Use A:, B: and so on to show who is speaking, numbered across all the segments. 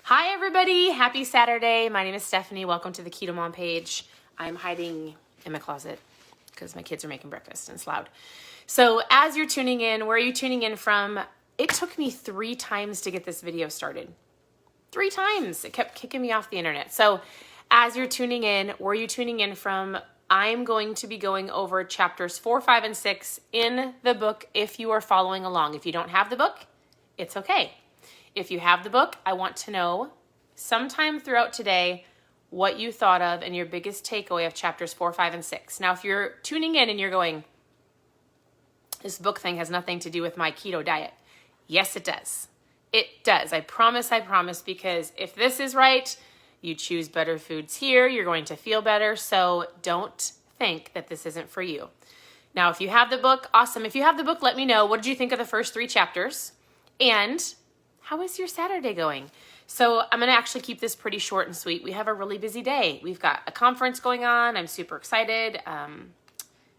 A: Hi everybody, happy Saturday. My name is Stephanie. Welcome to the Keto Mom page. I'm hiding in my closet because my kids are making breakfast and it's loud. So as you're tuning in, where are you tuning in from? It took me 3 times to get this video started. 3 times. It kept kicking me off the internet. So as you're tuning in, where are you tuning in from? I'm going to be going over chapters 4, 5, and 6 in the book if you are following along. If you don't have the book, it's okay. If you have the book, I want to know sometime throughout today what you thought of and your biggest takeaway of chapters 4, 5, and 6. Now, if you're tuning in and you're going, this book thing has nothing to do with my keto diet. Yes, it does. It does. I promise, because if this is right, you choose better foods here, you're going to feel better. So don't think that this isn't for you. Now, if you have the book, awesome. If you have the book, let me know. What did you think of the first 3 chapters? And how is your Saturday going? So I'm going to actually keep this pretty short and sweet. We have a really busy day. We've got a conference going on. I'm super excited.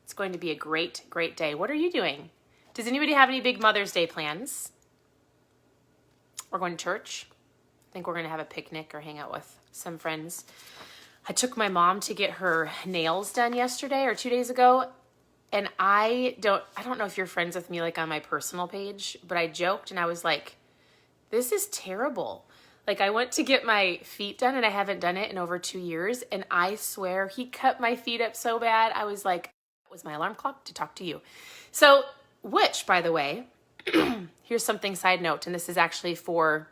A: It's going to be a great, great day. What are you doing? Does anybody have any big Mother's Day plans? We're going to church. I think we're going to have a picnic or hang out with some friends. I took my mom to get her nails done yesterday or 2 days ago. And I don't know if you're friends with me like on my personal page, but I joked and I was like, this is terrible. Like I went to get my feet done and I haven't done it in over 2 years. And I swear he cut my feet up so bad. I was like, that was my alarm clock to talk to you. So, which by the way, here's something side note. And this is actually for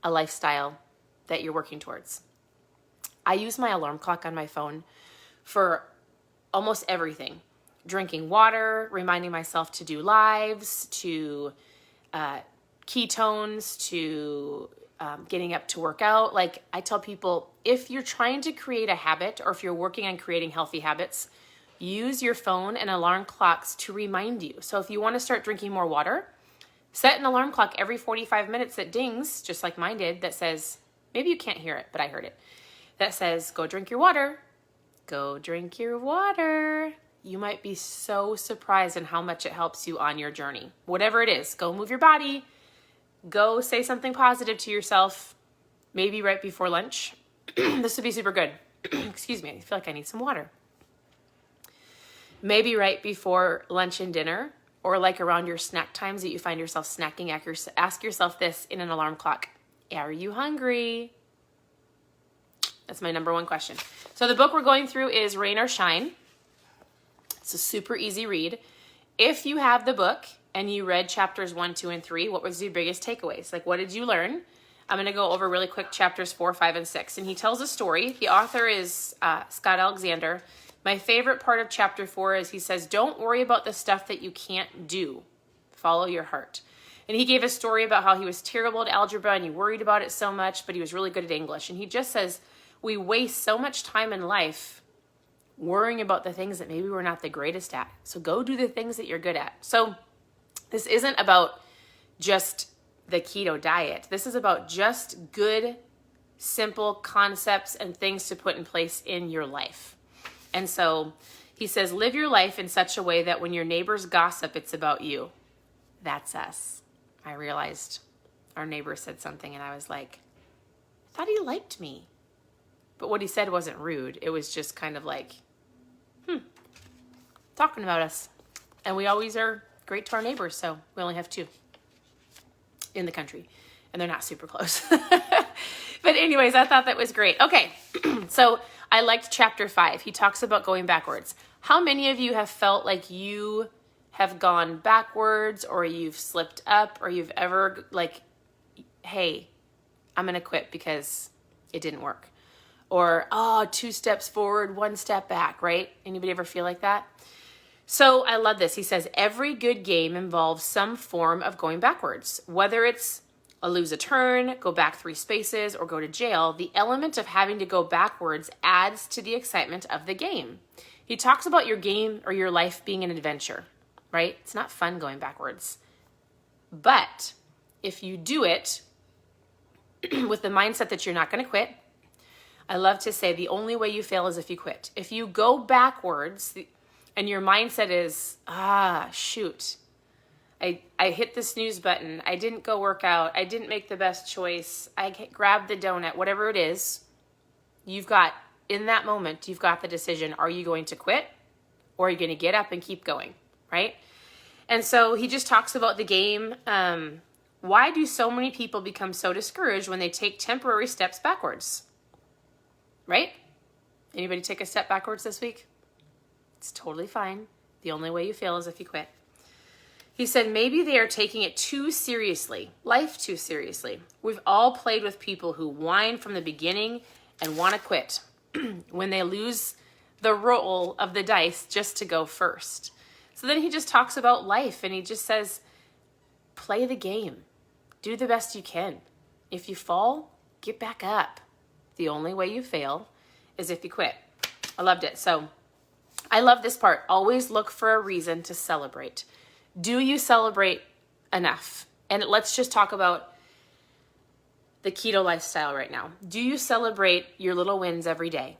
A: a lifestyle that you're working towards. I use my alarm clock on my phone for almost everything. Drinking water, reminding myself to do lives, to ketones, to getting up to work out. Like I tell people, if you're trying to create a habit or if you're working on creating healthy habits, use your phone and alarm clocks to remind you. So if you want to start drinking more water, set an alarm clock every 45 minutes that dings, just like mine did, that says, maybe you can't hear it, but I heard it, that says, go drink your water. Go drink your water. You might be so surprised in how much it helps you on your journey. Whatever it is, go move your body. Go say something positive to yourself, maybe right before lunch. This would be super good. Excuse me, I feel like I need some water. Maybe right before lunch and dinner, or like around your snack times that you find yourself snacking, ask yourself this in an alarm clock. Are you hungry? That's my number 1 question. So the book we're going through is Rain or Shine. It's a super easy read. If you have the book and you read chapters 1, 2, and 3, what was your biggest takeaways? Like, what did you learn? I'm going to go over really quick chapters 4, 5, and 6. And he tells a story. The author is Scott Alexander. My favorite part of chapter 4 is he says, don't worry about the stuff that you can't do. Follow your heart. And he gave a story about how he was terrible at algebra and he worried about it so much, but he was really good at English. And he just says, we waste so much time in life worrying about the things that maybe we're not the greatest at. So go do the things that you're good at. So this isn't about just the keto diet. This is about just good, simple concepts and things to put in place in your life. And so he says, live your life in such a way that when your neighbors gossip, it's about you. That's us. I realized our neighbor said something and I was like, I thought he liked me. But what he said wasn't rude. It was just kind of like, talking about us. And we always are great to our neighbors, so we only have 2 in the country, and they're not super close. But anyways, I thought that was great. Okay, so I liked chapter 5. He talks about going backwards. How many of you have felt like you have gone backwards or you've slipped up or you've ever like, hey, I'm going to quit because it didn't work? Or, 2 steps forward, 1 step back, right? Anybody ever feel like that? So I love this. He says, every good game involves some form of going backwards. Whether it's lose a turn, go back 3 spaces, or go to jail, the element of having to go backwards adds to the excitement of the game. He talks about your game or your life being an adventure, right? It's not fun going backwards. But if you do it with the mindset that you're not going to quit, I love to say the only way you fail is if you quit. If you go backwards and your mindset is, shoot, I hit the snooze button. I didn't go work out. I didn't make the best choice. I grabbed the donut, whatever it is. In that moment, you've got the decision. Are you going to quit or are you going to get up and keep going, right? And so he just talks about the game. Why do so many people become so discouraged when they take temporary steps backwards? Right? Anybody take a step backwards this week? It's totally fine. The only way you fail is if you quit. He said, maybe they are taking it too seriously, life too seriously. We've all played with people who whine from the beginning and want to quit when they lose the roll of the dice just to go first. So then he just talks about life and he just says, play the game. Do the best you can. If you fall, get back up. The only way you fail is if you quit. I loved it. So I love this part. Always look for a reason to celebrate. Do you celebrate enough? And let's just talk about the keto lifestyle right now. Do you celebrate your little wins every day?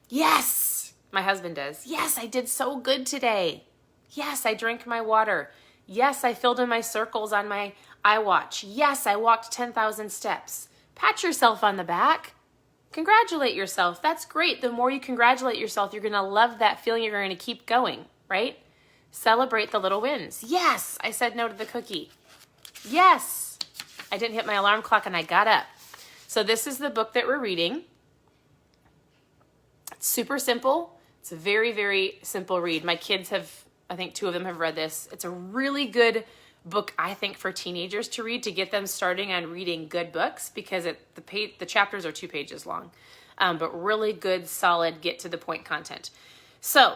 A: Yes, my husband does. Yes, I did so good today. Yes, I drank my water. Yes, I filled in my circles on my iWatch. Yes, I walked 10,000 steps. Pat yourself on the back. Congratulate yourself. That's great. The more you congratulate yourself, you're going to love that feeling. You're going to keep going, right? Celebrate the little wins. Yes, I said no to the cookie. Yes, I didn't hit my alarm clock and I got up. So this is the book that we're reading. It's super simple. It's a very, very simple read. My kids have, I think 2 of them have read this. It's a really good book, I think, for teenagers to read to get them starting on reading good books because the chapters are 2 pages long, but really good, solid, get to the point content. So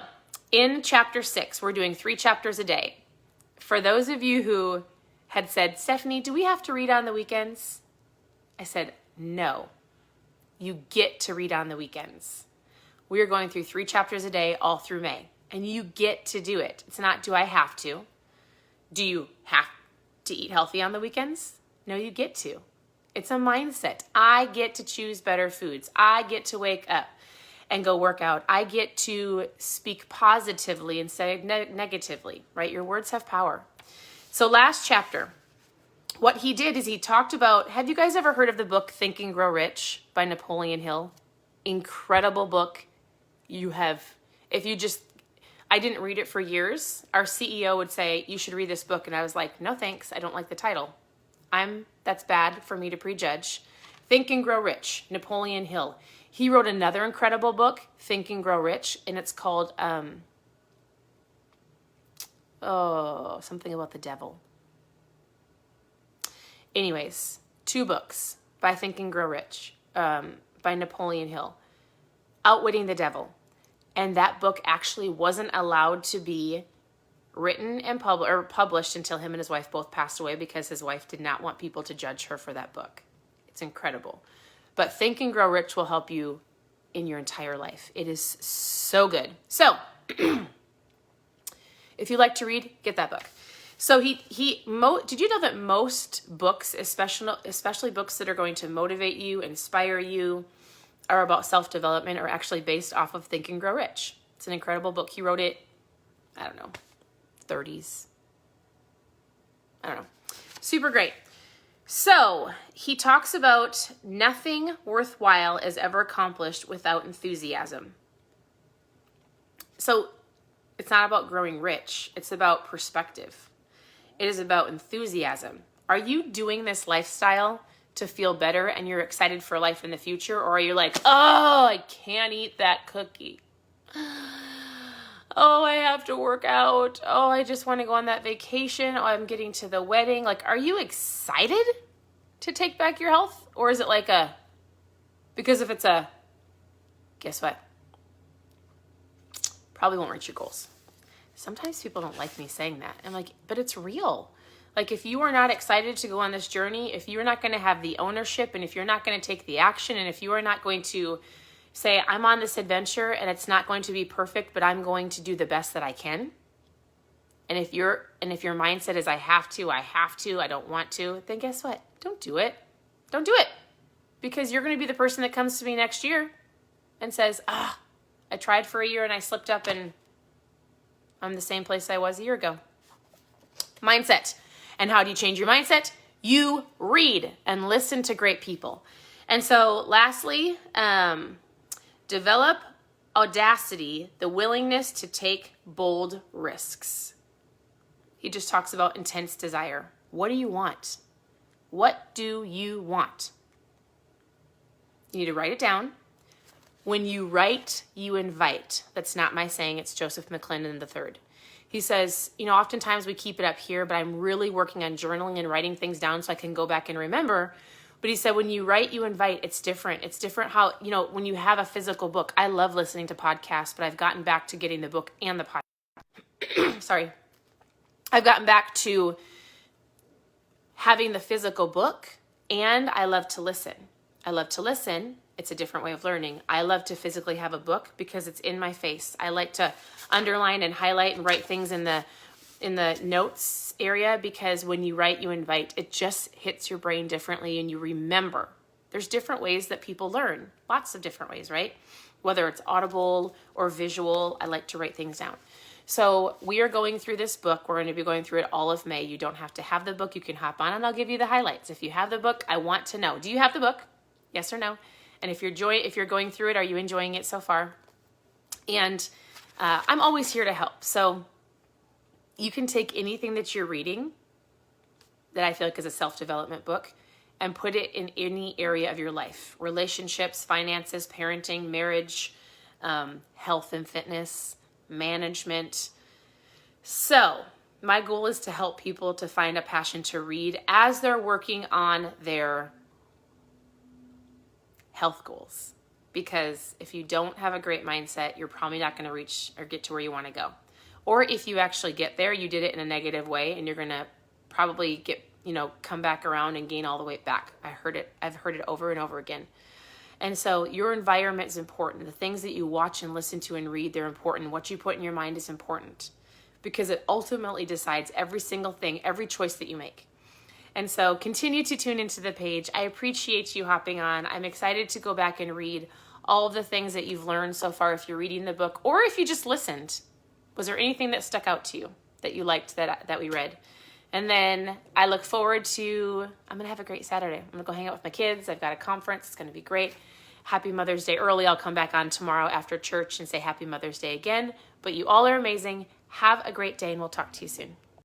A: in chapter 6, we're doing 3 chapters a day. For those of you who had said, Stephanie, do we have to read on the weekends? I said, no, you get to read on the weekends. We are going through 3 chapters a day all through May, and you get to do it. It's not, do I have to? Do you have to eat healthy on the weekends? No, you get to. It's a mindset. I get to choose better foods. I get to wake up and go work out. I get to speak positively instead of negatively, right? Your words have power. So last chapter, what he did is he talked about, have you guys ever heard of the book Think and Grow Rich by Napoleon Hill? Incredible book. I didn't read it for years. Our CEO would say, you should read this book. And I was like, no, thanks. I don't like the title. That's bad for me to prejudge. Think and Grow Rich, Napoleon Hill. He wrote another incredible book, Think and Grow Rich, and it's called, something about the devil. Anyways, 2 books by Think and Grow Rich, by Napoleon Hill. Outwitting the Devil. And that book actually wasn't allowed to be written and published until him and his wife both passed away because his wife did not want people to judge her for that book. It's incredible. But Think and Grow Rich will help you in your entire life. It is so good. So, if you like to read, get that book. So did you know that most books, especially books that are going to motivate you, inspire you, are about self-development, are actually based off of Think and Grow Rich? It's an incredible book. He wrote it, 30s. I don't know. Super great. So he talks about nothing worthwhile is ever accomplished without enthusiasm. So it's not about growing rich. It's about perspective. It is about enthusiasm. Are you doing this lifestyle to feel better and you're excited for life in the future? Or are you like, oh, I can't eat that cookie. Oh, I have to work out. Oh, I just want to go on that vacation. Oh, I'm getting to the wedding. Like, are you excited to take back your health? Or is it like because if it's guess what? Probably won't reach your goals. Sometimes people don't like me saying that. I'm like, but it's real. Like, if you are not excited to go on this journey, if you're not going to have the ownership, and if you're not going to take the action, and if you are not going to say, I'm on this adventure and it's not going to be perfect, but I'm going to do the best that I can. And if your mindset is I have to, I don't want to, then guess what? Don't do it. Don't do it. Because you're going to be the person that comes to me next year and says, I tried for a year and I slipped up and I'm the same place I was a year ago. Mindset. And how do you change your mindset? You read and listen to great people. And so lastly, develop audacity, the willingness to take bold risks. He just talks about intense desire. What do you want? What do you want? You need to write it down. When you write, you invite. That's not my saying. It's Joseph McClendon III. He says, oftentimes we keep it up here, but I'm really working on journaling and writing things down so I can go back and remember. But he said, when you write, you invite. It's different. It's different how, when you have a physical book. I love listening to podcasts, but I've gotten back to getting the book and the podcast. Sorry. I've gotten back to having the physical book, and I love to listen. I love to listen. It's a different way of learning. I love to physically have a book because it's in my face. I like to underline and highlight and write things in the notes area, because when you write, you invite. It just hits your brain differently and you remember. There's different ways that people learn. Lots of different ways, right? Whether it's audible or visual, I like to write things down. So we are going through this book. We're going to be going through it all of May. You don't have to have the book. You can hop on and I'll give you the highlights. If you have the book, I want to know. Do you have the book? Yes or no? And if you're going through it, are you enjoying it so far? And I'm always here to help. So you can take anything that you're reading that I feel like is a self-development book and put it in any area of your life. Relationships, finances, parenting, marriage, health and fitness, management. So my goal is to help people to find a passion to read as they're working on their health goals. Because if you don't have a great mindset, you're probably not going to reach or get to where you want to go. Or if you actually get there, you did it in a negative way and you're going to probably come back around and gain all the way back. I've heard it over and over again. And so your environment is important. The things that you watch and listen to and read, they're important. What you put in your mind is important because it ultimately decides every single thing, every choice that you make. And so continue to tune into the page. I appreciate you hopping on. I'm excited to go back and read all of the things that you've learned so far if you're reading the book or if you just listened. Was there anything that stuck out to you that you liked that we read? And then I look forward to, I'm going to have a great Saturday. I'm going to go hang out with my kids. I've got a conference. It's going to be great. Happy Mother's Day early. I'll come back on tomorrow after church and say Happy Mother's Day again. But you all are amazing. Have a great day and we'll talk to you soon.